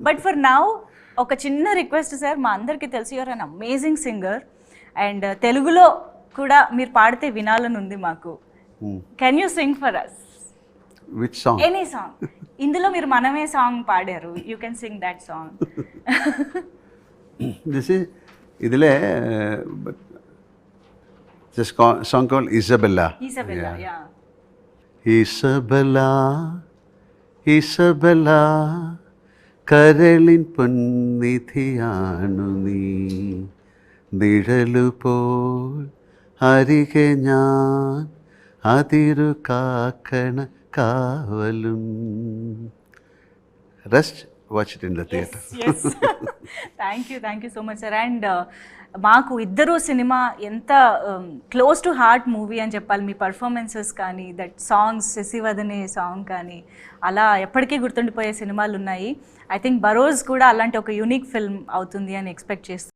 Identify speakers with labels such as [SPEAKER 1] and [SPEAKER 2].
[SPEAKER 1] But for now ఒక చిన్న request sir, మా అందరికీ తెలుసు you're an amazing singer and తెలుగులో కూడా మీరు పాడితే వినాలని ఉంది మాకు. Can you sing for us?
[SPEAKER 2] Which song?
[SPEAKER 1] Any song. ఇందులో మీరు మనమే సాంగ్ పాడారు, you can sing that song.
[SPEAKER 2] This is ఇదిలే this song called Isabella.
[SPEAKER 1] Isabella, yeah.
[SPEAKER 2] Isabella Isabella കരളിൻ പൊന്നിധിയാണു നീ, നിഴലുപോൽ അരികെ ഞാൻ അതിരു കാക്കണ കാവലും. Rest watch it in the theatre.
[SPEAKER 1] Thank you so much sir. And మాకు ఇద్దరు సినిమా ఎంత క్లోజ్ టు హార్ట్ మూవీ అని చెప్పాలి. మీ పర్ఫార్మెన్సెస్ కానీ, దట్ సాంగ్స్, శశివదనే సాంగ్ కానీ, అలా ఎప్పటికీ గుర్తుండిపోయే సినిమాలు ఉన్నాయి. ఐ థింక్ బరోజ్ కూడా అలాంటి ఒక యూనిక్ ఫిల్మ్ అవుతుంది అని ఎక్స్పెక్ట్ చేస్తున్నాను.